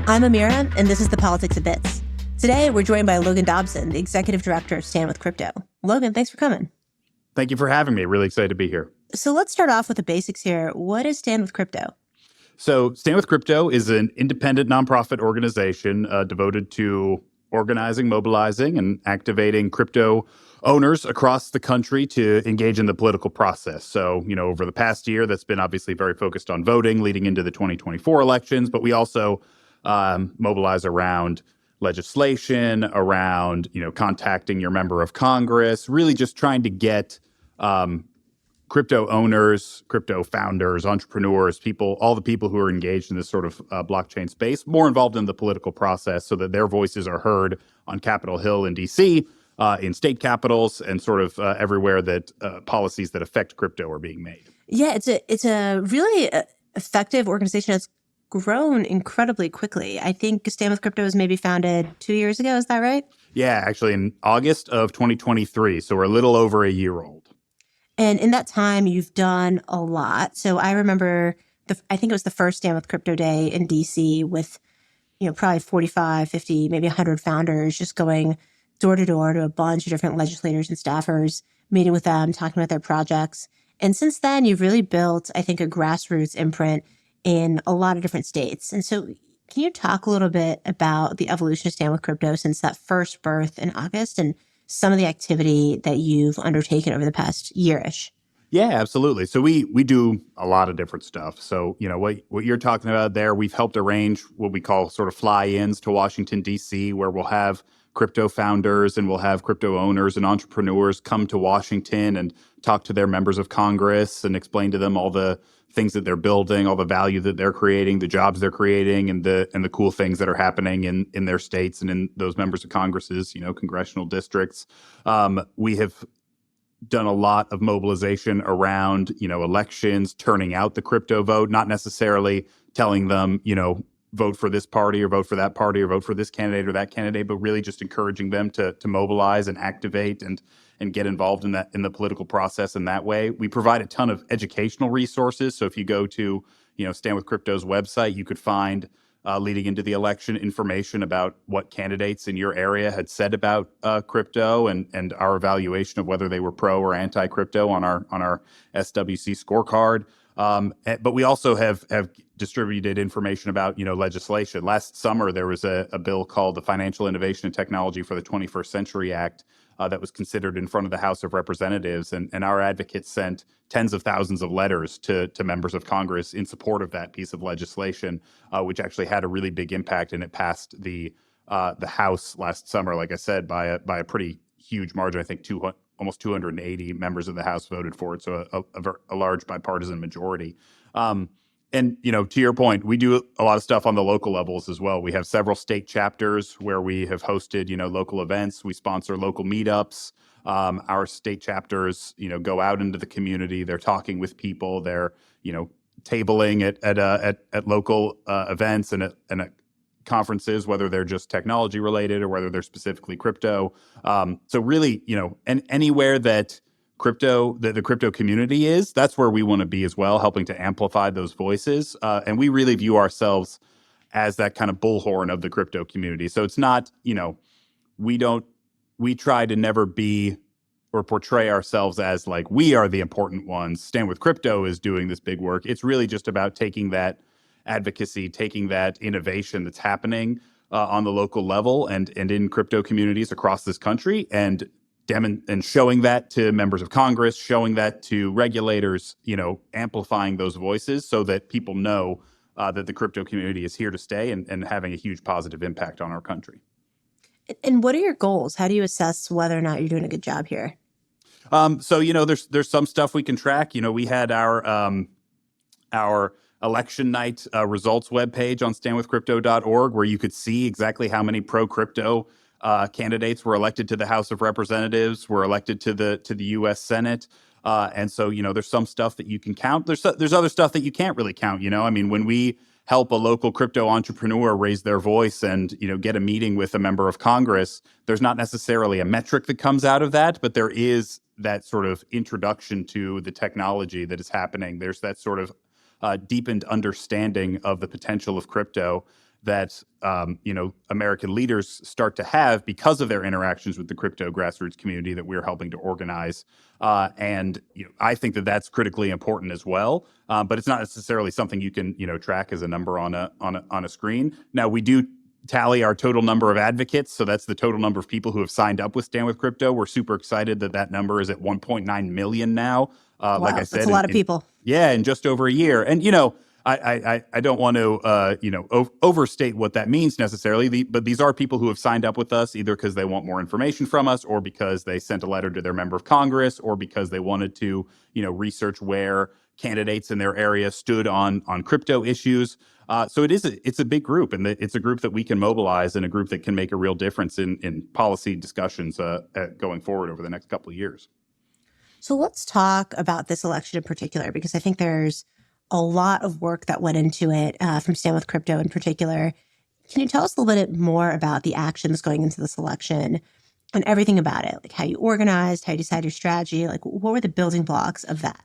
I'm Amira, and this is the Politics of Bits. Today, we're joined by Logan Dobson, the executive director of Stand with Crypto. Logan, thanks for coming. Thank you for having me. Really excited to be here. So let's start off with the basics here. What is Stand with Crypto? So Stand with Crypto is an independent nonprofit organization devoted to organizing, mobilizing, and activating crypto owners across the country to engage in the political process. So, over the past year, that's been obviously very focused on voting leading into the 2024 elections, but we also mobilize around legislation, around, contacting your member of Congress, really just trying to get crypto owners, crypto founders, entrepreneurs, all the people who are engaged in this sort of blockchain space, more involved in the political process so that their voices are heard on Capitol Hill in DC, in state capitals, and sort of everywhere that policies that affect crypto are being made. Yeah, it's a really effective organization that's grown incredibly quickly. I think Stand with Crypto was maybe founded 2 years ago. Is that right? Yeah, actually in August of 2023. So we're a little over a year old. And in that time, you've done a lot. So I remember, I think it was the first Stand with Crypto Day in DC with, probably 45, 50, maybe 100 founders just going door to door to a bunch of different legislators and staffers, meeting with them, talking about their projects. And since then, you've really built, I think, a grassroots imprint in a lot of different states. And so can you talk a little bit about the evolution of Stand with Crypto since that first birth in August and some of the activity that you've undertaken over the past year-ish? Yeah, absolutely. So we do a lot of different stuff. So, what you're talking about there, we've helped arrange what we call sort of fly-ins to Washington, D.C., where we'll have crypto founders and we'll have crypto owners and entrepreneurs come to Washington and talk to their members of Congress and explain to them all the things that they're building, all the value that they're creating, the jobs they're creating, and the cool things that are happening in their states and in those members of Congress's, congressional districts. We have done a lot of mobilization around, elections, turning out the crypto vote, not necessarily telling them, vote for this party or vote for that party or vote for this candidate or that candidate, but really just encouraging them to mobilize and activate and get involved in the political process in that way. We provide a ton of educational resources. So if you go to, Stand with Crypto's website, you could find leading into the election information about what candidates in your area had said about crypto and our evaluation of whether they were pro or anti-crypto on our SWC scorecard. But we also have distributed information about, legislation. Last summer, there was a bill called the Financial Innovation and Technology for the 21st Century Act that was considered in front of the House of Representatives. And our advocates sent tens of thousands of letters to members of Congress in support of that piece of legislation, which actually had a really big impact. And it passed the House last summer, like I said, by a pretty huge margin. I think almost 280 members of the House voted for it. So a large bipartisan majority. And, to your point, we do a lot of stuff on the local levels as well. We have several state chapters where we have hosted, local events. We sponsor local meetups. Our state chapters, go out into the community. They're talking with people. They're, tabling at local events and at conferences, whether they're just technology related or whether they're specifically crypto. So really, and anywhere that the crypto community is, that's where we want to be as well, helping to amplify those voices. And we really view ourselves as that kind of bullhorn of the crypto community. So it's not, we try to never be or portray ourselves as like, we are the important ones. Stand with Crypto is doing this big work. It's really just about taking that advocacy, taking that innovation that's happening on the local level and in crypto communities across this country and showing that to members of Congress, showing that to regulators, amplifying those voices so that people know that the crypto community is here to stay and having a huge positive impact on our country. And what are your goals? How do you assess whether or not you're doing a good job here? So, there's some stuff we can track. We had our election night results webpage on standwithcrypto.org where you could see exactly how many pro-crypto candidates were elected to the House of Representatives, were elected to the U.S. Senate. And so, there's some stuff that you can count. There's other stuff that you can't really count. When we help a local crypto entrepreneur raise their voice and, get a meeting with a member of Congress, there's not necessarily a metric that comes out of that, but there is that sort of introduction to the technology that is happening. There's that sort of deepened understanding of the potential of crypto that American leaders start to have because of their interactions with the crypto grassroots community that we're helping to organize. And I think that that's critically important as well. But it's not necessarily something you can track as a number on a screen. Now we do tally our total number of advocates, so that's the total number of people who have signed up with Stand with Crypto. We're super excited that number is at 1.9 million now. Wow, like I said, that's a lot of people. In just over a year. And I don't want to overstate what that means necessarily, but these are people who have signed up with us either because they want more information from us, or because they sent a letter to their member of Congress, or because they wanted to research where candidates in their area stood on crypto issues. So it's a big group, and it's a group that we can mobilize, and a group that can make a real difference in policy discussions going forward over the next couple of years. So let's talk about this election in particular, because I think there's a lot of work that went into it from Stand With Crypto in particular. Can you tell us a little bit more about the actions going into this election and everything about it? Like how you organized, how you decided your strategy, like what were the building blocks of that?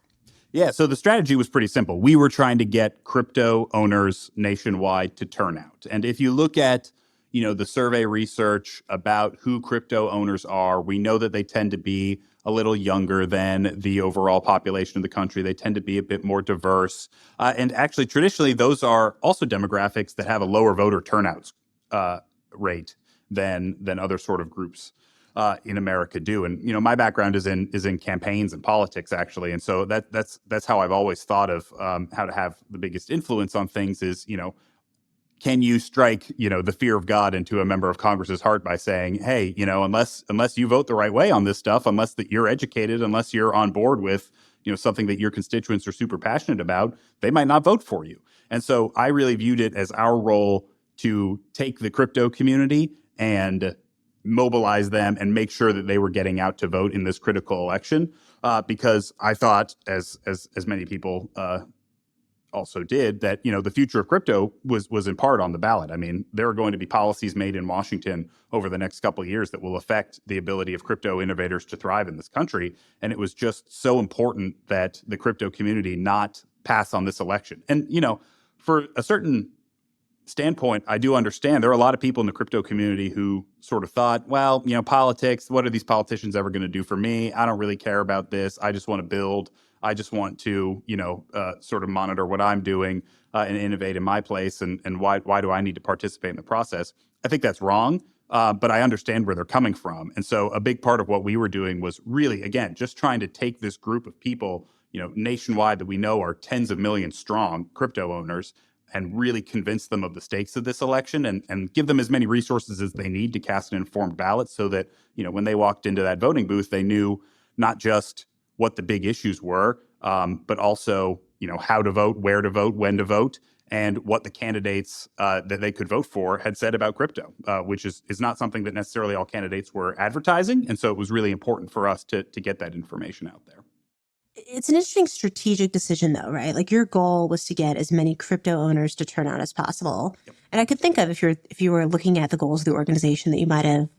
Yeah, so the strategy was pretty simple. We were trying to get crypto owners nationwide to turn out. And if you look at the survey research about who crypto owners are, we know that they tend to be a little younger than the overall population of the country. They tend to be a bit more diverse. And actually, traditionally, those are also demographics that have a lower voter turnout rate than other sort of groups in America do. And my background is in campaigns and politics, actually. And so that's how I've always thought of how to have the biggest influence on things is, can you strike, the fear of God into a member of Congress's heart by saying, hey, unless you vote the right way on this stuff, unless that you're educated, unless you're on board with, something that your constituents are super passionate about, they might not vote for you. And so I really viewed it as our role to take the crypto community and mobilize them and make sure that they were getting out to vote in this critical election, because I thought, as many people also did, that the future of crypto was in part on the ballot. I mean, there are going to be policies made in Washington over the next couple of years that will affect the ability of crypto innovators to thrive in this country, and it was just so important that the crypto community not pass on this election. And for a certain standpoint, I do understand there are a lot of people in the crypto community who sort of thought, well, politics, what are these politicians ever going to do for me? I don't really care about this. I just want to build. I just want to, sort of monitor what I'm doing and innovate in my place. And why do I need to participate in the process? I think that's wrong, but I understand where they're coming from. And so a big part of what we were doing was really, again, just trying to take this group of people, nationwide that we know are tens of millions strong, crypto owners, and really convince them of the stakes of this election and give them as many resources as they need to cast an informed ballot, so that, when they walked into that voting booth, they knew not just what the big issues were, but also, how to vote, where to vote, when to vote, and what the candidates that they could vote for had said about crypto, which is not something that necessarily all candidates were advertising. And so it was really important for us to get that information out there. It's an interesting strategic decision, though, right? Like your goal was to get as many crypto owners to turn out as possible. Yep. And I could think of, if you were looking at the goals of the organization, that you might have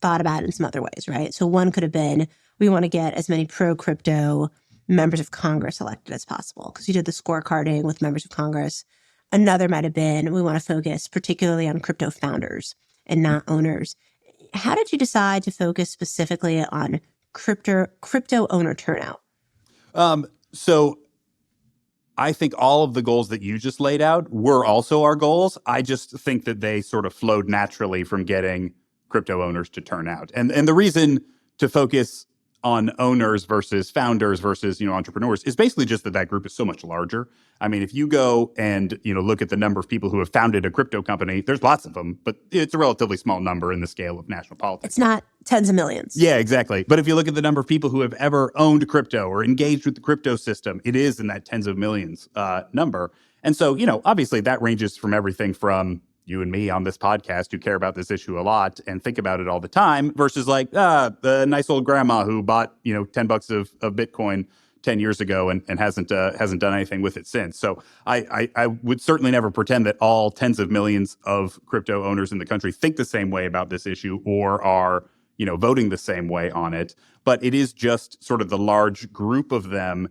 thought about it in some other ways, right? So one could have been, we want to get as many pro-crypto members of Congress elected as possible, because you did the scorecarding with members of Congress. Another might have been, we want to focus particularly on crypto founders and not owners. How did you decide to focus specifically on crypto owner turnout? So I think all of the goals that you just laid out were also our goals. I just think that they sort of flowed naturally from getting crypto owners to turn out. And the reason to focus on owners versus founders versus, entrepreneurs is basically just that group is so much larger. I mean, if you go and, look at the number of people who have founded a crypto company, there's lots of them, but it's a relatively small number in the scale of national politics. It's not tens of millions. Yeah, exactly. But if you look at the number of people who have ever owned crypto or engaged with the crypto system, it is in that tens of millions number. And so, obviously that ranges from everything from you and me on this podcast who care about this issue a lot and think about it all the time versus like the nice old grandma who bought, $10 of Bitcoin 10 years ago and hasn't done anything with it since. So I would certainly never pretend that all tens of millions of crypto owners in the country think the same way about this issue or are, voting the same way on it. But it is just sort of the large group of them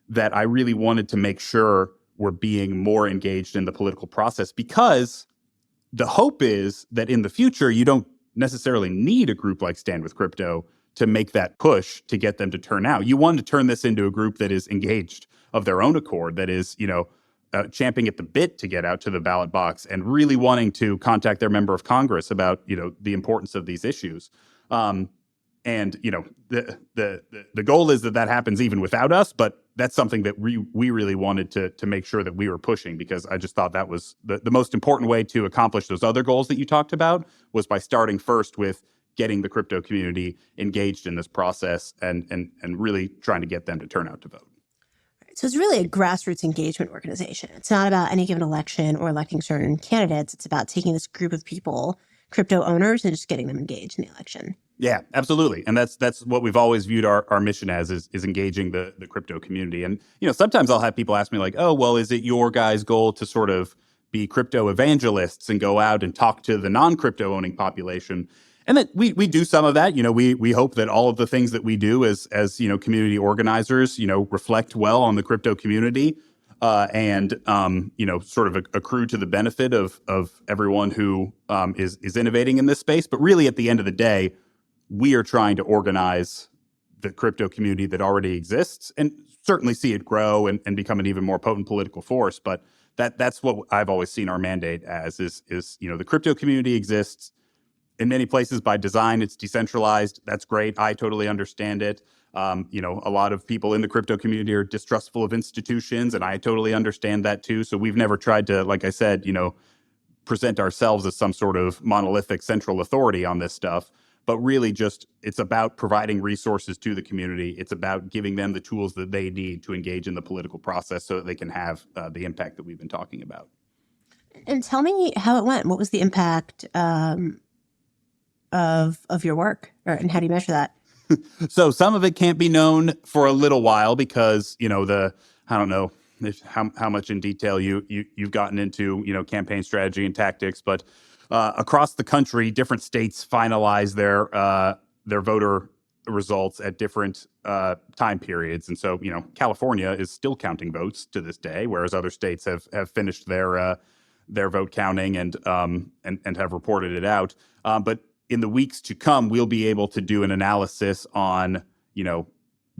that I really wanted to make sure were being more engaged in the political process, because the hope is that in the future, you don't necessarily need a group like Stand with Crypto to make that push to get them to turn out. You want to turn this into a group that is engaged of their own accord, that is, champing at the bit to get out to the ballot box and really wanting to contact their member of Congress about, the importance of these issues. And the goal is that happens even without us, but that's something that we really wanted to make sure that we were pushing, because I just thought that was the most important way to accomplish those other goals that you talked about, was by starting first with getting the crypto community engaged in this process and really trying to get them to turn out to vote. So it's really a grassroots engagement organization. It's not about any given election or electing certain candidates. It's about taking this group of people, crypto owners, and just getting them engaged in the election. Yeah, absolutely. And that's what we've always viewed our mission as, is engaging the crypto community. And, sometimes I'll have people ask me like, oh, well, is it your guys' goal to sort of be crypto evangelists and go out and talk to the non-crypto owning population? And that we do some of that. We hope that all of the things that we do as community organizers, reflect well on the crypto community, and sort of accrue to the benefit of everyone who is innovating in this space. But really, at the end of the day, we are trying to organize the crypto community that already exists and certainly see it grow and become an even more potent political force. But that's what I've always seen our mandate as, is the crypto community exists in many places by design. It's decentralized. That's great. I totally understand it. A lot of people in the crypto community are distrustful of institutions, and I totally understand that too. So we've never tried to, like I said, present ourselves as some sort of monolithic central authority on this stuff. But really it's about providing resources to the community. It's about giving them the tools that they need to engage in the political process so that they can have the impact that we've been talking about. And tell me how it went. What was the impact of your work, and how do you measure that? So some of it can't be known for a little while because, I don't know how much in detail you've gotten into, campaign strategy and tactics, but across the country, different states finalize their voter results at different time periods. And so, California is still counting votes to this day, whereas other states have finished their vote counting and have reported it out. But in the weeks to come, we'll be able to do an analysis on,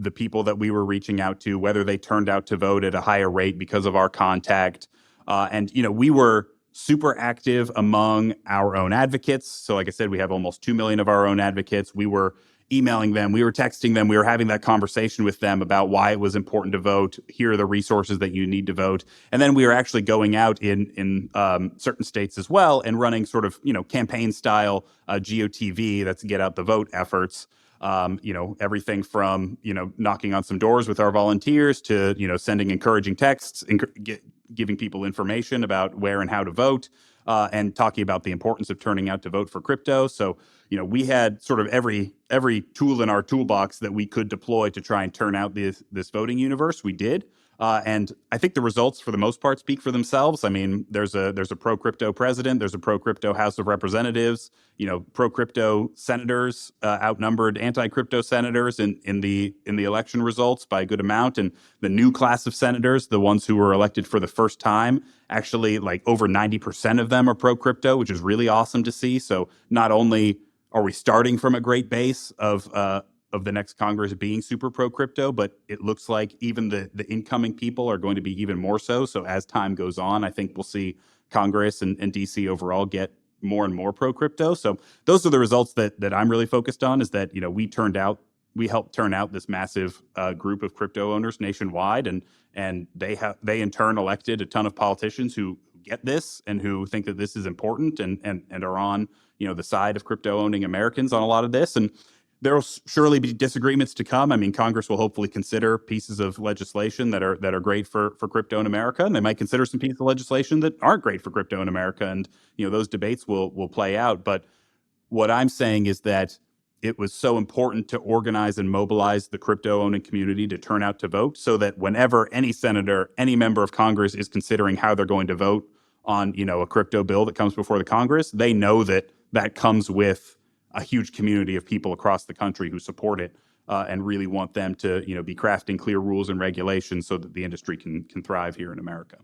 the people that we were reaching out to, whether they turned out to vote at a higher rate because of our contact. And we were super active among our own advocates. So like I said, we have almost 2 million of our own advocates. We were emailing them, we were texting them, we were having that conversation with them about why it was important to vote. Here are the resources that you need to vote. And then we were actually going out in certain states as well and running sort of, campaign style GOTV, that's get out the vote efforts. Everything from, knocking on some doors with our volunteers to, sending encouraging texts, giving people information about where and how to vote, and talking about the importance of turning out to vote for crypto. So, we had sort of every tool in our toolbox that we could deploy to try and turn out this voting universe. We did. And I think the results, for the most part, speak for themselves. I mean, there's a pro-crypto president, there's a pro-crypto House of Representatives, pro-crypto senators outnumbered anti-crypto senators in the election results by a good amount. And the new class of senators, the ones who were elected for the first time, actually like over 90% of them are pro-crypto, which is really awesome to see. So not only are we starting from a great base of the next Congress being super pro-crypto, but it looks like even the incoming people are going to be even more so. So as time goes on, I think we'll see Congress and DC overall get more and more pro-crypto. So those are the results that I'm really focused on, is that, we helped turn out this massive group of crypto owners nationwide, and they in turn elected a ton of politicians who get this and who think that this is important and are on, the side of crypto owning Americans on a lot of this. And there will surely be disagreements to come. I mean, Congress will hopefully consider pieces of legislation that are great for crypto in America, and they might consider some pieces of legislation that aren't great for crypto in America. And those debates will play out. But what I'm saying is that it was so important to organize and mobilize the crypto owning community to turn out to vote, so that whenever any senator, any member of Congress is considering how they're going to vote on a crypto bill that comes before the Congress, they know that comes with a huge community of people across the country who support it and really want them to be crafting clear rules and regulations so that the industry can thrive here in America.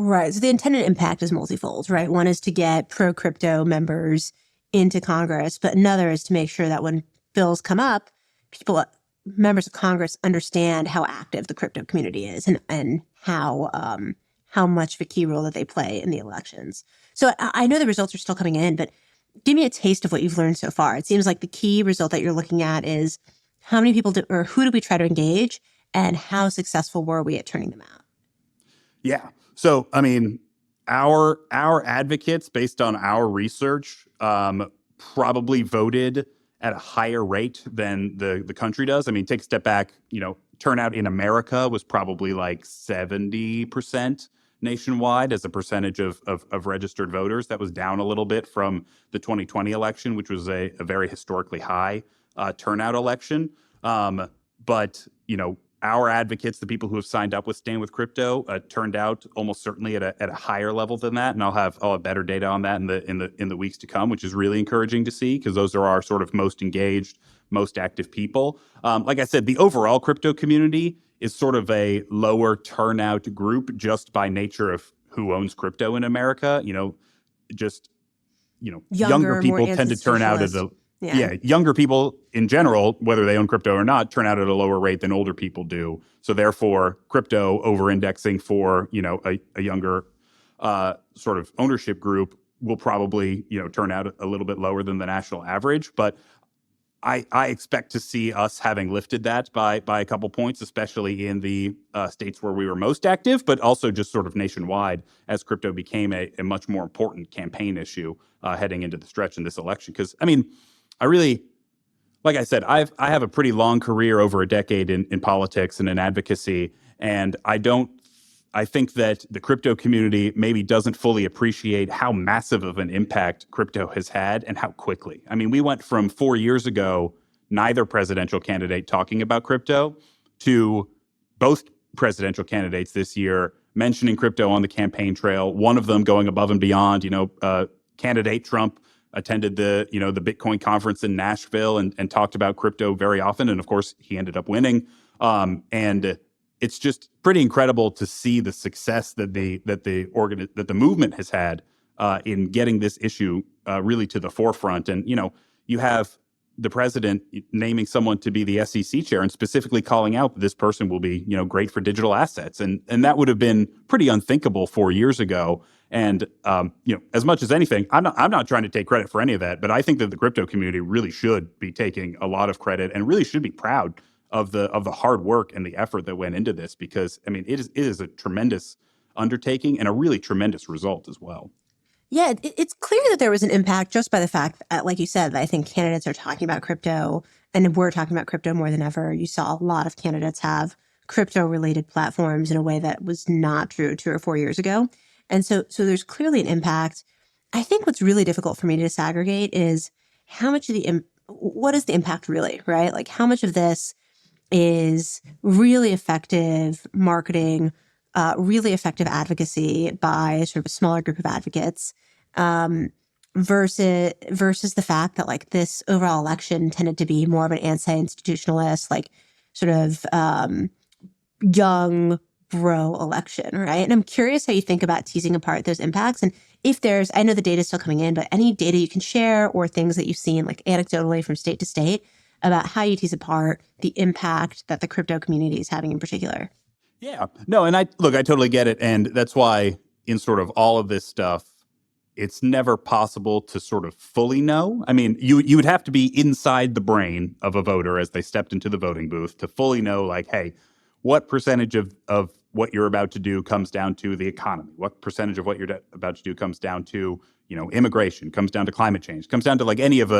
Right. So the intended impact is multifold, right? One is to get pro crypto members into Congress, but another is to make sure that when bills come up, people, members of Congress, understand how active the crypto community is and how much of a key role that they play in the elections. So I know the results are still coming in, but give me a taste of what you've learned so far. It seems like the key result that you're looking at is how many people or who do we try to engage, and how successful were we at turning them out? Yeah. So, I mean, our advocates, based on our research, probably voted at a higher rate than the country does. I mean, take a step back. Turnout in America was probably like 70% nationwide as a percentage of registered voters. That was down a little bit from the 2020 election, which was a very historically high turnout election. But our advocates, the people who have signed up with Stand with Crypto, turned out almost certainly at a higher level than that, and I'll have better data on that in the weeks to come, which is really encouraging to see because those are our sort of most engaged, most active people. Like I said, the overall crypto community is sort of a lower turnout group just by nature of who owns crypto in America. Just younger Younger, more people tend to turn out at institutionalist. yeah, younger people in general, whether they own crypto or not, turn out at a lower rate than older people do. So therefore, crypto over-indexing for a younger sort of ownership group will probably turn out a little bit lower than the national average. But I expect to see us having lifted that by a couple points, especially in the states where we were most active, but also just sort of nationwide as crypto became a much more important campaign issue heading into the stretch in this election. Because I mean, I really, like I said, I have a pretty long career, over a decade in politics and in advocacy, and I think that the crypto community maybe doesn't fully appreciate how massive of an impact crypto has had and how quickly. I mean, we went from 4 years ago, neither presidential candidate talking about crypto, to both presidential candidates this year mentioning crypto on the campaign trail, one of them going above and beyond. Candidate Trump attended the Bitcoin conference in Nashville and talked about crypto very often. And of course, he ended up winning. And it's just pretty incredible to see the success that the movement has had in getting this issue really to the forefront. And you have the president naming someone to be the SEC chair and specifically calling out that this person will be great for digital assets, and that would have been pretty unthinkable 4 years ago. And as much as anything, I'm not trying to take credit for any of that, but I think that the crypto community really should be taking a lot of credit and really should be proud of the hard work and the effort that went into this, because I mean it is a tremendous undertaking and a really tremendous result as well. Yeah, it's clear that there was an impact just by the fact that, like you said, that I think candidates are talking about crypto, and we're talking about crypto more than ever. You saw a lot of candidates have crypto-related platforms in a way that was not true 2 or 4 years ago. And so there's clearly an impact. I think what's really difficult for me to disaggregate is how much of what is the impact really, right? Like how much of this is really effective marketing, really effective advocacy by sort of a smaller group of advocates, versus the fact that like this overall election tended to be more of an anti-institutionalist, like sort of young bro election, right? And I'm curious how you think about teasing apart those impacts, and if there's, I know the data is still coming in, but any data you can share or things that you've seen like anecdotally from state to state about how you tease apart the impact that the crypto community is having in particular. Yeah, no, and I totally get it, and that's why in sort of all of this stuff, it's never possible to sort of fully know. I mean, you would have to be inside the brain of a voter as they stepped into the voting booth to fully know, like, hey, what percentage of what you're about to do comes down to the economy? What percentage of what you're about to do comes down to immigration? Comes down to climate change? Comes down to like any of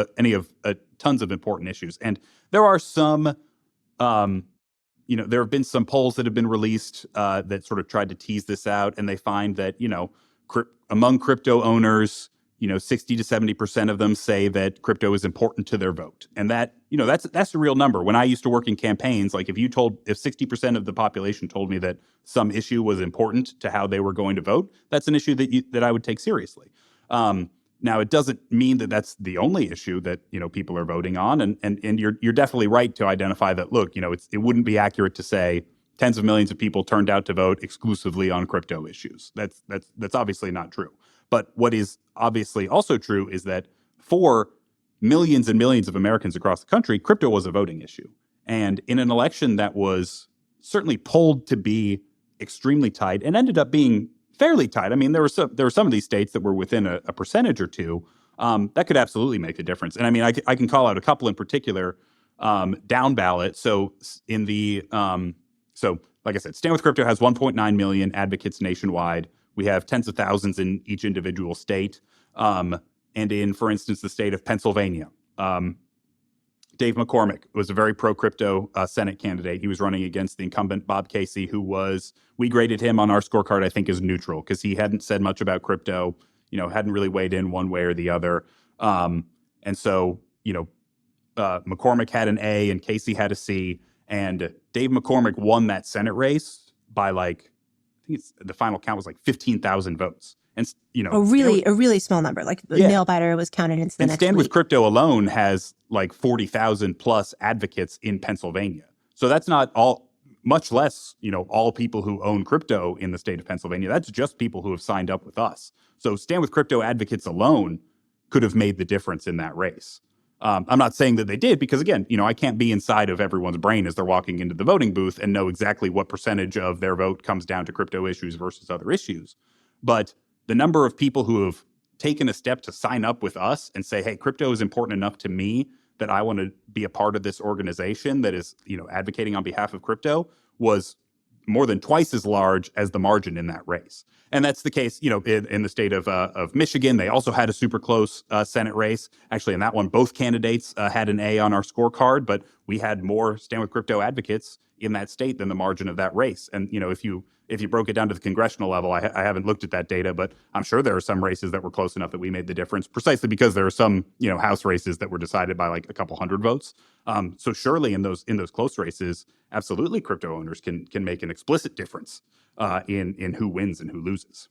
tons of important issues? And there are some. There have been some polls that have been released that sort of tried to tease this out, and they find that, among crypto owners, 60 to 70% of them say that crypto is important to their vote. And that, that's a real number. When I used to work in campaigns, like if 60% of the population told me that some issue was important to how they were going to vote, that's an issue that I would take seriously. Now, it doesn't mean that that's the only issue that people are voting on, and you're definitely right to identify that. Look, it wouldn't be accurate to say tens of millions of people turned out to vote exclusively on crypto issues. That's obviously not true. But what is obviously also true is that for millions and millions of Americans across the country, crypto was a voting issue. And in an election that was certainly polled to be extremely tight and ended up being fairly tight. I mean, there were some of these states that were within a percentage or two. That could absolutely make a difference. And I mean, I can call out a couple in particular. Down ballot. So in the like I said, Stand with Crypto has 1.9 million advocates nationwide. We have tens of thousands in each individual state. And in, for instance, the state of Pennsylvania, Dave McCormick was a very pro-crypto Senate candidate. He was running against the incumbent Bob Casey, we graded him on our scorecard, I think, as neutral because he hadn't said much about crypto, hadn't really weighed in one way or the other. And so, McCormick had an A and Casey had a C, and Dave McCormick won that Senate race by I think the final count was 15,000 votes. And a really small number. The nail biter was counted into the and next Stand week. with Crypto alone has 40,000 plus advocates in Pennsylvania. So that's not all, much less, all people who own crypto in the state of Pennsylvania. That's just people who have signed up with us. So Stand with Crypto advocates alone could have made the difference in that race. I'm not saying that they did because, again, I can't be inside of everyone's brain as they're walking into the voting booth and know exactly what percentage of their vote comes down to crypto issues versus other issues. But the number of people who have taken a step to sign up with us and say, hey, crypto is important enough to me that I want to be a part of this organization that is, advocating on behalf of crypto was more than twice as large as the margin in that race. And that's the case, in the state of Michigan. They also had a super close Senate race. Actually, in that one, both candidates had an A on our scorecard, but we had more Stand with Crypto advocates in that state than the margin of that race. And, if you broke it down to the congressional level, I haven't looked at that data, but I'm sure there are some races that were close enough that we made the difference, precisely because there are some, House races that were decided by a couple hundred votes. So surely in those close races, absolutely, crypto owners can make an explicit difference in who wins and who loses.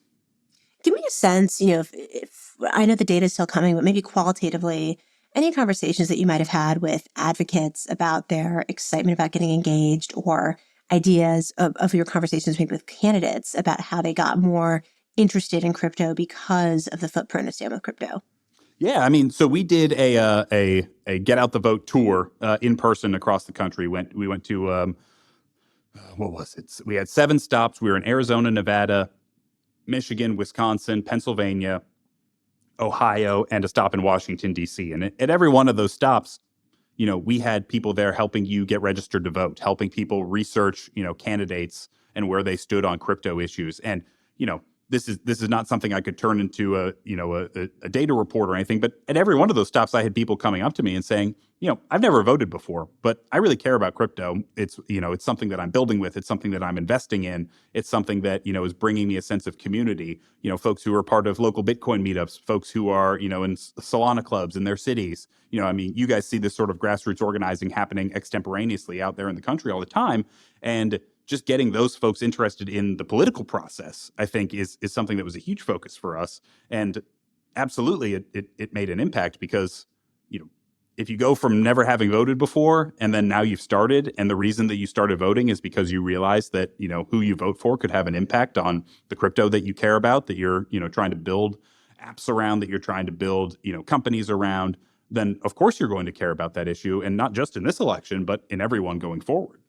Give me a sense, if I know the data is still coming, but maybe qualitatively, any conversations that you might have had with advocates about their excitement about getting engaged, or ideas of your conversations maybe with candidates about how they got more interested in crypto because of the footprint of Stand with Crypto? Yeah, I mean, so we did a Get Out the Vote tour in person across the country. We went to what was it? We had 7 stops. We were in Arizona, Nevada, Michigan, Wisconsin, Pennsylvania, Ohio, and a stop in Washington, D.C. And at every one of those stops, we had people there helping you get registered to vote, helping people research, candidates and where they stood on crypto issues. And, this is not something I could turn into a data report or anything. But at every one of those stops, I had people coming up to me and saying, I've never voted before, but I really care about crypto. It's, it's something that I'm building with. It's something that I'm investing in. It's something that, is bringing me a sense of community. Folks who are part of local Bitcoin meetups, folks who are, in Solana clubs in their cities. You guys see this sort of grassroots organizing happening extemporaneously out there in the country all the time. And just getting those folks interested in the political process, I think, is something that was a huge focus for us. And absolutely, it made an impact because, if you go from never having voted before and then now you've started, and the reason that you started voting is because you realize that, who you vote for could have an impact on the crypto that you care about, that you're, trying to build apps around, that you're trying to build, companies around, then of course you're going to care about that issue. And not just in this election, but in every one going forward.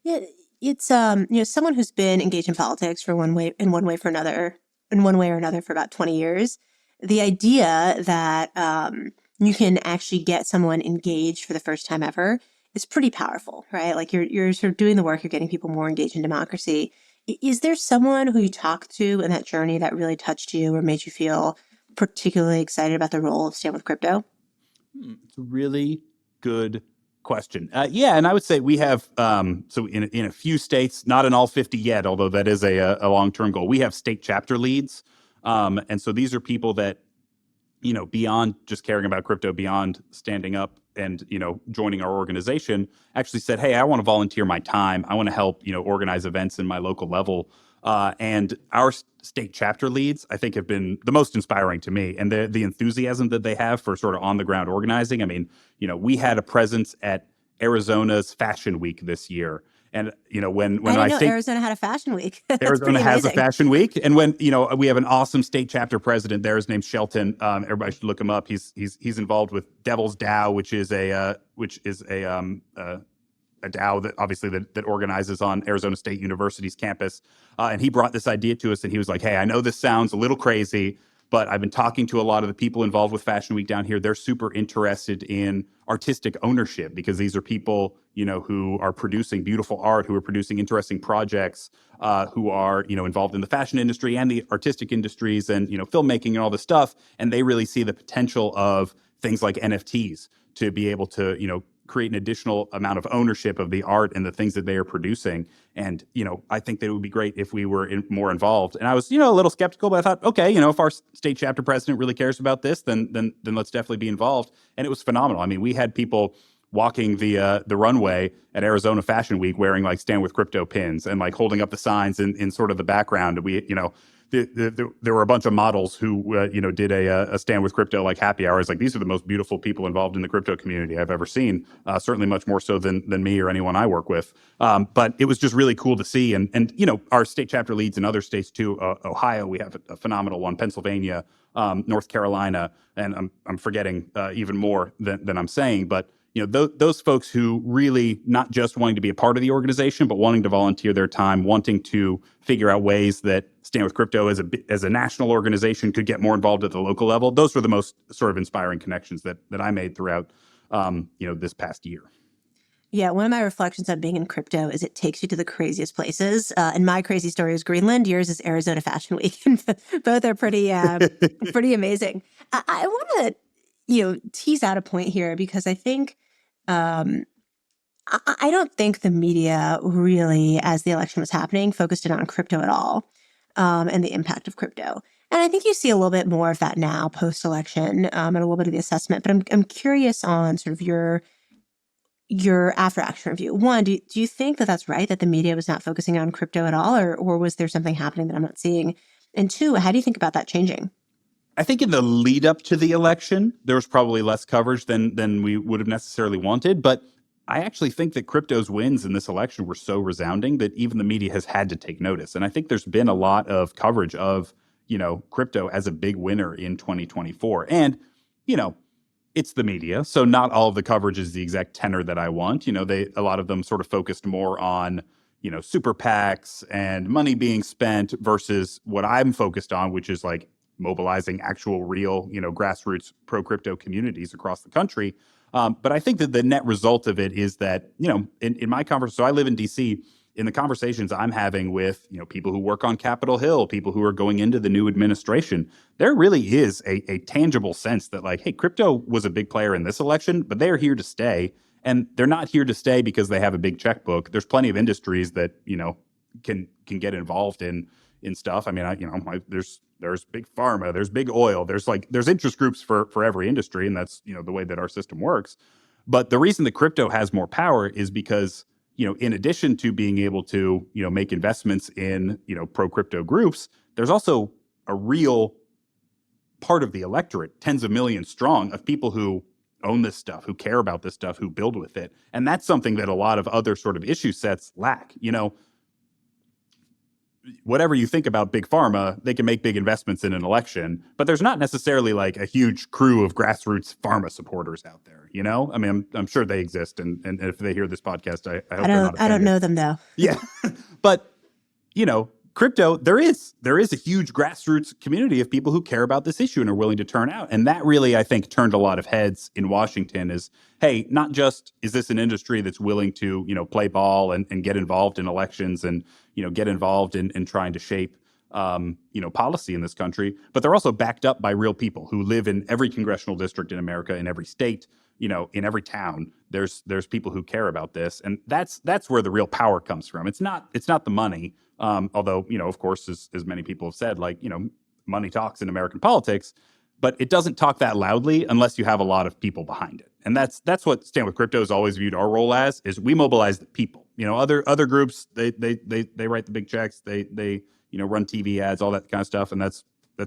Yeah, it's someone who's been engaged in politics for one way or another for about 20 years. The idea that you can actually get someone engaged for the first time ever is pretty powerful, right? You're sort of doing the work, you're getting people more engaged in democracy. Is there someone who you talked to in that journey that really touched you or made you feel particularly excited about the role of Stand with Crypto? It's a really good question. Yeah, and I would say we have, so in a few states, not in all 50 yet, although that is a long-term goal, we have state chapter leads. And so these are people that, beyond just caring about crypto, beyond standing up and, joining our organization, actually said, hey, I want to volunteer my time. I want to help, organize events in my local level. And our state chapter leads, I think, have been the most inspiring to me. And the enthusiasm that they have for sort of on-the-ground organizing. I mean, we had a presence at Arizona's Fashion Week this year. And when I didn't I know think Arizona had a fashion week. That's Arizona pretty has a amazing. fashion week, and when we have an awesome state chapter president there. His name's Shelton. Everybody should look him up. He's involved with Devil's Dow, which is a DAO that obviously that organizes on Arizona State University's campus. And he brought this idea to us, and he was like, "Hey, I know this sounds a little crazy, but I've been talking to a lot of the people involved with Fashion Week down here. They're super interested in artistic ownership because these are people, who are producing beautiful art, who are producing interesting projects, who are, involved in the fashion industry and the artistic industries and, filmmaking and all this stuff. And they really see the potential of things like NFTs to be able to, create an additional amount of ownership of the art and the things that they are producing. And, I think that it would be great if we were more involved. And I was, a little skeptical, but I thought, okay, if our state chapter president really cares about this, then let's definitely be involved. And it was phenomenal. I mean, we had people walking the runway at Arizona Fashion Week wearing like Stand with Crypto pins and like holding up the signs in sort of the background. We, there were a bunch of models who, did a Stand with Crypto like happy hours. Like, these are the most beautiful people involved in the crypto community I've ever seen. Certainly much more so than me or anyone I work with. But it was just really cool to see. And our state chapter leads in other states too. Ohio, we have a phenomenal one. Pennsylvania, North Carolina, and I'm forgetting even more than I'm saying. But those folks who really not just wanting to be a part of the organization, but wanting to volunteer their time, wanting to figure out ways that Stand with Crypto as a national organization could get more involved at the local level. Those were the most sort of inspiring connections that I made throughout, this past year. Yeah, one of my reflections on being in crypto is it takes you to the craziest places. And my crazy story is Greenland. Yours is Arizona Fashion Week. Both are pretty amazing. I want to, tease out a point here because I think I don't think the media really, as the election was happening, focused in on crypto at all, and the impact of crypto. And I think you see a little bit more of that now post-election, and a little bit of the assessment. But I'm curious on sort of your after action review. One, do you think that that's right, that the media was not focusing on crypto at all, or was there something happening that I'm not seeing? And two, how do you think about that changing? I think in the lead up to the election, there was probably less coverage than we would have necessarily wanted. But I actually think that crypto's wins in this election were so resounding that even the media has had to take notice. And I think there's been a lot of coverage of, crypto as a big winner in 2024. And, it's the media, so not all of the coverage is the exact tenor that I want. A lot of them sort of focused more on, super PACs and money being spent versus what I'm focused on, which is like mobilizing actual real, grassroots pro crypto communities across the country. But I think that the net result of it is that, in my conversation, so I live in DC, in the conversations I'm having with, people who work on Capitol Hill, people who are going into the new administration, there really is a tangible sense that like, hey, crypto was a big player in this election, but they're here to stay. And they're not here to stay because they have a big checkbook. There's plenty of industries that, can get involved in stuff. I mean, there's big pharma, there's big oil, there's interest groups for every industry, and that's the way that our system works. But the reason that crypto has more power is because in addition to being able to make investments in pro crypto groups, there's also a real part of the electorate, tens of millions strong, of people who own this stuff, who care about this stuff, who build with it, and that's something that a lot of other sort of issue sets lack. Whatever you think about big pharma, they can make big investments in an election, but there's not necessarily like a huge crew of grassroots pharma supporters out there. I mean, I'm sure they exist, and if they hear this podcast, I hope they're not offended. I don't know them though. Yeah, but crypto, there is a huge grassroots community of people who care about this issue and are willing to turn out, and that really, I think, turned a lot of heads in Washington. Is, hey, not just is this an industry that's willing to play ball and get involved in elections and get involved in trying to shape policy in this country, but they're also backed up by real people who live in every congressional district in America, in every state, in every town. There's people who care about this, and that's where the real power comes from. It's not the money, although of course, as many people have said, like money talks in American politics, but it doesn't talk that loudly unless you have a lot of people behind it. And that's what Stand with Crypto has always viewed our role as, is we mobilize the people. Other groups, they write the big checks, they run TV ads, all that kind of stuff, and that's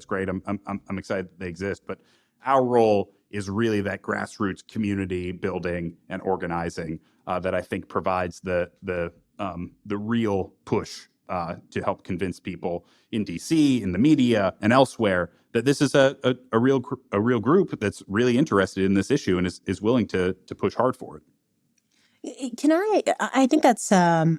great. I'm excited that they exist, but our role is really that grassroots community building and organizing that I think provides the the real push to help convince people in DC, in the media, and elsewhere that this is a real group that's really interested in this issue and is willing to push hard for it. I think that's a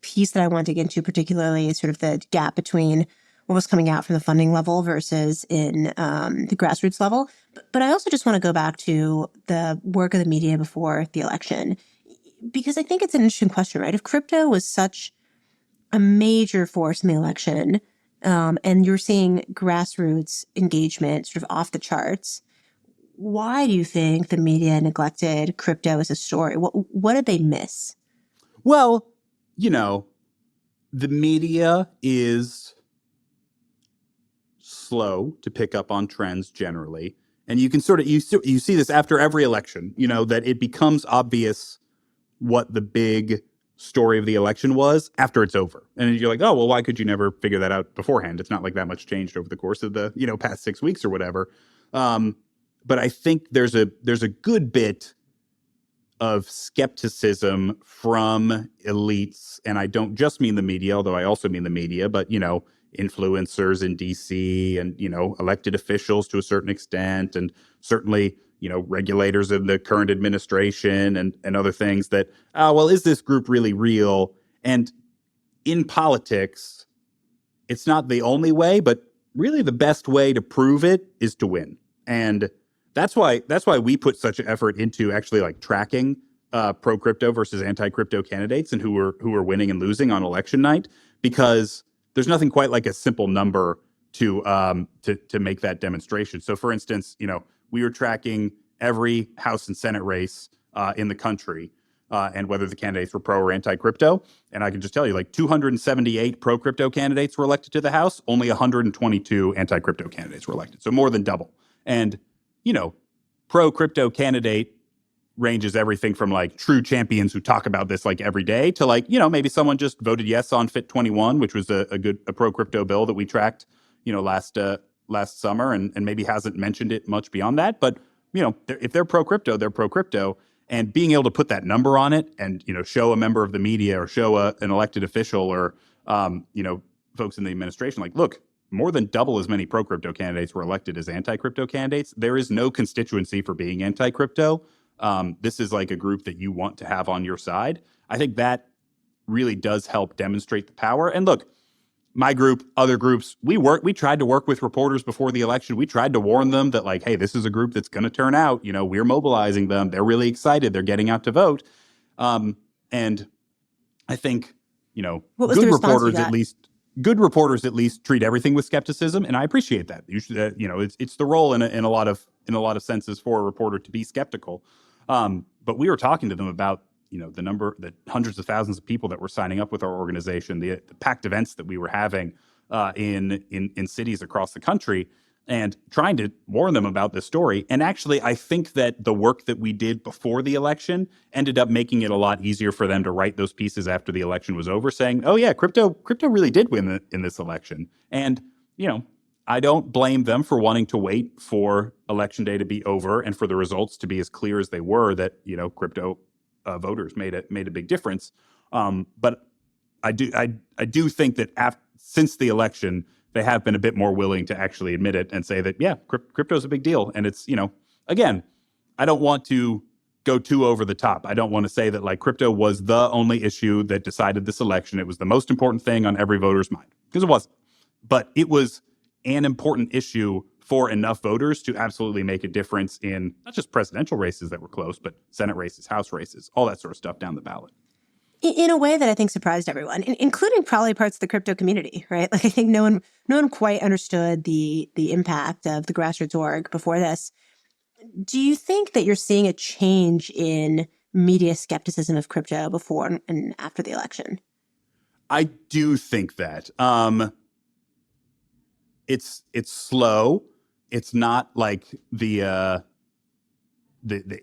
piece that I want to get into, particularly sort of the gap between what was coming out from the funding level versus in the grassroots level. But I also just want to go back to the work of the media before the election, because I think it's an interesting question, right? If crypto was such a major force in the election, and you're seeing grassroots engagement sort of off the charts, why do you think the media neglected crypto as a story? What did they miss? Well, the media is slow to pick up on trends generally. And you can you see this after every election, that it becomes obvious what the big story of the election was after it's over. And you're like, oh, well, why could you never figure that out beforehand? It's not like that much changed over the course of the, past 6 weeks or whatever. But I think there's a good bit of skepticism from elites. And I don't just mean the media, although I also mean the media, but, influencers in DC and, elected officials to a certain extent, and certainly, regulators in the current administration and other things that, well, is this group really real? And in politics, it's not the only way, but really the best way to prove it is to win. And that's why we put such an effort into actually like tracking pro crypto versus anti crypto candidates and who are winning and losing on election night, because there's nothing quite like a simple number to make that demonstration. So, for instance, we were tracking every House and Senate race in the country and whether the candidates were pro or anti crypto. And I can just tell you, like 278 pro crypto candidates were elected to the House, only 122 anti crypto candidates were elected. So more than double. And pro crypto candidate ranges everything from like true champions who talk about this like every day to like, maybe someone just voted yes on Fit 21, which was a pro crypto bill that we tracked, last summer and maybe hasn't mentioned it much beyond that. But, if they're pro crypto, they're pro crypto. And being able to put that number on it and, show a member of the media or show an elected official or, folks in the administration, like, look, more than double as many pro-crypto candidates were elected as anti-crypto candidates. There is no constituency for being anti-crypto. This is like a group that you want to have on your side. I think that really does help demonstrate the power. And look, my group, other groups, we tried to work with reporters before the election. We tried to warn them that like, hey, this is a group that's going to turn out. We're mobilizing them. They're really excited. They're getting out to vote. And I think, good reporters at least treat everything with skepticism, and I appreciate that. You should, it's the role in a lot of senses for a reporter to be skeptical. But we were talking to them about the hundreds of thousands of people that were signing up with our organization, the packed events that we were having in cities across the country, and trying to warn them about this story. And actually, I think that the work that we did before the election ended up making it a lot easier for them to write those pieces after the election was over, saying, oh yeah, crypto really did win in this election. And, I don't blame them for wanting to wait for election day to be over and for the results to be as clear as they were, that, crypto voters made a big difference. But I do think that since the election, they have been a bit more willing to actually admit it and say that, yeah, crypto is a big deal. And it's, again, I don't want to go too over the top. I don't want to say that like crypto was the only issue that decided this election. It was the most important thing on every voter's mind, because it wasn't. But it was an important issue for enough voters to absolutely make a difference in not just presidential races that were close, but Senate races, House races, all that sort of stuff down the ballot. In a way that I think surprised everyone, including probably parts of the crypto community, right? Like I think no one quite understood the impact of the grassroots org before this. Do you think that you're seeing a change in media skepticism of crypto before and after the election? I do think that. It's slow. It's not like the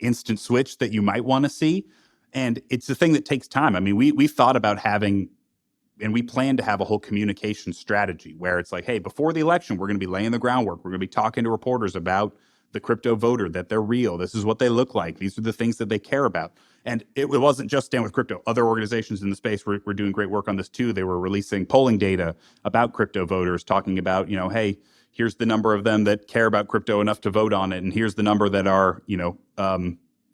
instant switch that you might want to see. And it's a thing that takes time. I mean, we thought about having, and we plan to have a whole communication strategy where it's like, hey, before the election, we're going to be laying the groundwork. We're going to be talking to reporters about the crypto voter, that they're real. This is what they look like. These are the things that they care about. And it wasn't just Stand With Crypto. Other organizations in the space were doing great work on this too. They were releasing polling data about crypto voters, talking about, hey, here's the number of them that care about crypto enough to vote on it. And here's the number that are,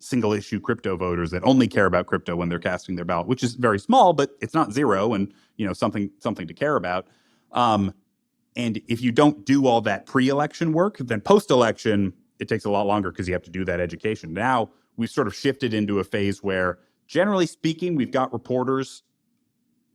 single issue crypto voters that only care about crypto when they're casting their ballot, which is very small, but it's not zero, and something to care about. And if you don't do all that pre-election work, then post-election, it takes a lot longer because you have to do that education. Now we've sort of shifted into a phase where, generally speaking, we've got reporters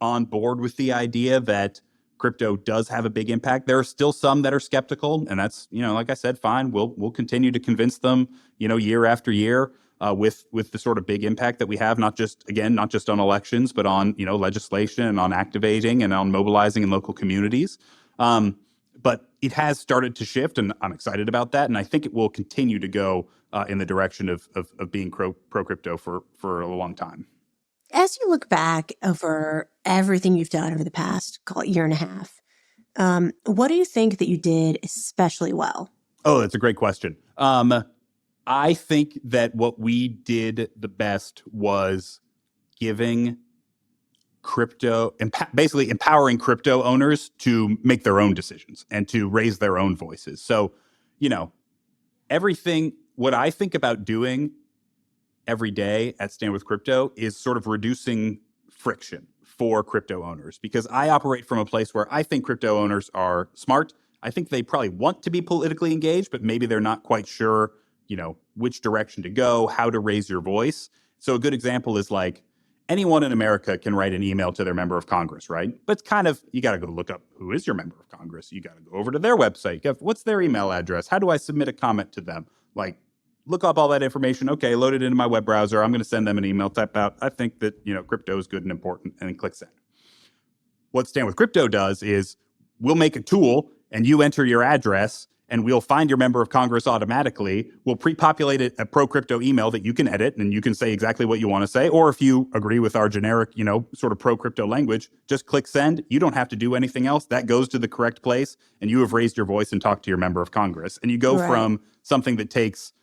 on board with the idea that crypto does have a big impact. There are still some that are skeptical, and that's, like I said, fine. We'll continue to convince them, year after year, with the sort of big impact that we have, not just on elections, but on, legislation and on activating and on mobilizing in local communities. But it has started to shift, and I'm excited about that. And I think it will continue to go in the direction of being pro crypto for a long time. As you look back over everything you've done over the past, call it year and a half, what do you think that you did especially well? Oh, that's a great question. I think that what we did the best was giving basically empowering crypto owners to make their own decisions and to raise their own voices. So, what I think about doing every day at Stand With Crypto is sort of reducing friction for crypto owners, because I operate from a place where I think crypto owners are smart. I think they probably want to be politically engaged, but maybe they're not quite sure, which direction to go, how to raise your voice. So a good example is like, anyone in America can write an email to their member of Congress, right? But you got to go look up who is your member of Congress. You got to go over to their website. What's their email address? How do I submit a comment to them? Like, look up all that information. Okay, load it into my web browser. I'm going to send them an email, type out, I think that, crypto is good and important, and then click send. What Stand With Crypto does is we'll make a tool and you enter your address and we'll find your member of Congress automatically. We'll pre-populate a pro-crypto email that you can edit and you can say exactly what you want to say. Or if you agree with our generic, sort of pro-crypto language, just click send. You don't have to do anything else. That goes to the correct place and you have raised your voice and talked to your member of Congress. And you go from something that takes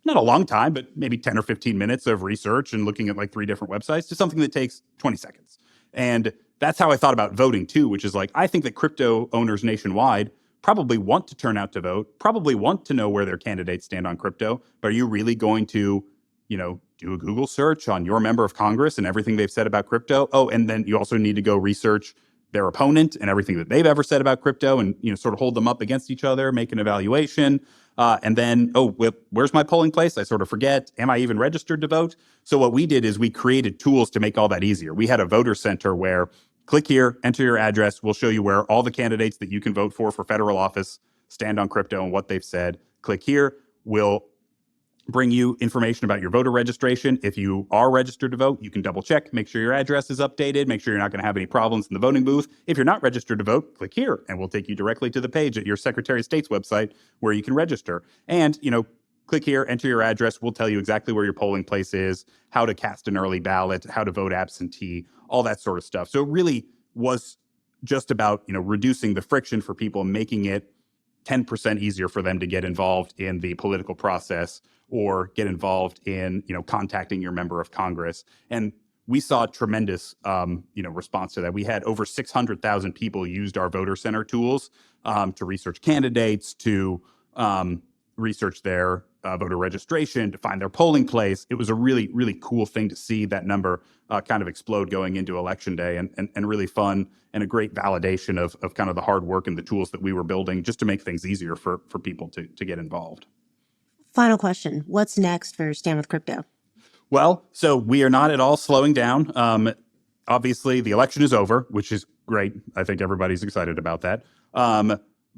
not a long time, but maybe 10 or 15 minutes of research and looking at like 3 different websites to something that takes 20 seconds. And that's how I thought about voting too, which is like, I think that crypto owners nationwide probably want to turn out to vote, probably want to know where their candidates stand on crypto, but are you really going to, do a Google search on your member of Congress and everything they've said about crypto? Oh, and then you also need to go research their opponent and everything that they've ever said about crypto and, sort of hold them up against each other, make an evaluation. And then, where's my polling place? I sort of forget. Am I even registered to vote? So what we did is we created tools to make all that easier. We had a voter center where click here, enter your address. We'll show you where all the candidates that you can vote for federal office stand on crypto and what they've said. Click here. We'll bring you information about your voter registration. If you are registered to vote, you can double check, make sure your address is updated, make sure you're not going to have any problems in the voting booth. If you're not registered to vote, click here and we'll take you directly to the page at your Secretary of State's website where you can register. And, click here, enter your address. We'll tell you exactly where your polling place is, how to cast an early ballot, how to vote absentee, all that sort of stuff. So it really was just about, reducing the friction for people, making it 10% easier for them to get involved in the political process or get involved in, contacting your member of Congress. And we saw a tremendous, response to that. We had over 600,000 people used our voter center tools to research candidates, to research their voter registration, to find their polling place. It was a really, really cool thing to see that number kind of explode going into Election Day, and really fun and a great validation of kind of the hard work and the tools that we were building just to make things easier for people to get involved. Final question. What's next for Stand With Crypto? Well, so we are not at all slowing down. Obviously, the election is over, which is great. I think everybody's excited about that.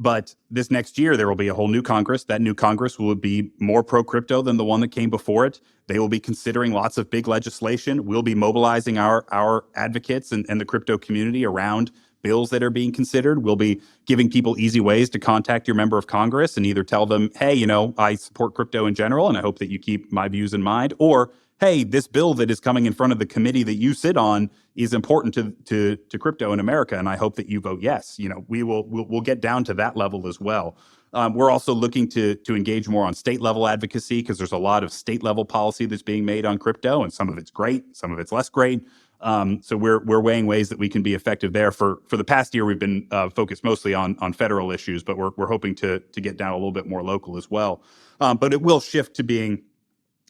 But this next year, there will be a whole new Congress. That new Congress will be more pro-crypto than the one that came before it. They will be considering lots of big legislation. We'll be mobilizing our advocates and the crypto community around bills that are being considered. We'll be giving people easy ways to contact your member of Congress and either tell them, hey, I support crypto in general, and I hope that you keep my views in mind, or hey, this bill that is coming in front of the committee that you sit on is important to crypto in America, and I hope that you vote yes. We'll get down to that level as well. We're also looking to engage more on state level advocacy, because there's a lot of state level policy that's being made on crypto, and some of it's great, some of it's less great. So we're weighing ways that we can be effective there. For the past year, we've been focused mostly on federal issues, but we're hoping to get down a little bit more local as well. But it will shift to being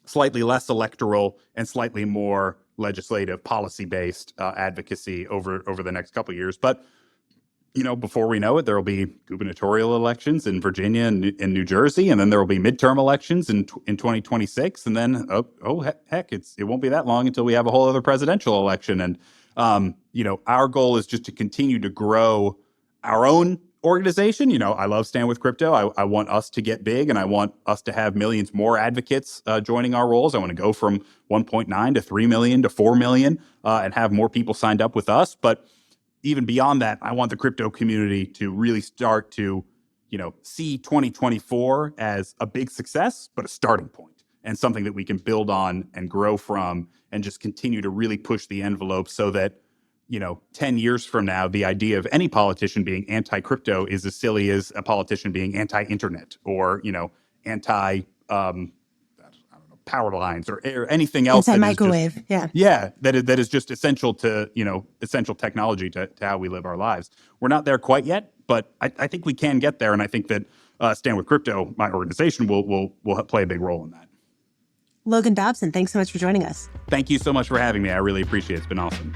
slightly less electoral and slightly more legislative, policy-based advocacy over the next couple of years. But before we know it, there will be gubernatorial elections in Virginia and in New Jersey, and then there will be midterm elections in 2026, and then heck, it won't be that long until we have a whole other presidential election. And our goal is just to continue to grow our own organization. I love Stand With Crypto. I want us to get big, and I want us to have millions more advocates joining our roles. I want to go from 1.9 to 3 million to 4 million and have more people signed up with us. But even beyond that, I want the crypto community to really start to, see 2024 as a big success, but a starting point and something that we can build on and grow from, and just continue to really push the envelope so that 10 years from now, the idea of any politician being anti-crypto is as silly as a politician being anti-internet or, anti, power lines or anything else. Anti-microwave, yeah. That is just essential to, essential technology to how we live our lives. We're not there quite yet, but I think we can get there. And I think that Stand With Crypto, my organization, will play a big role in that. Logan Dobson, thanks so much for joining us. Thank you so much for having me. I really appreciate it. It's been awesome.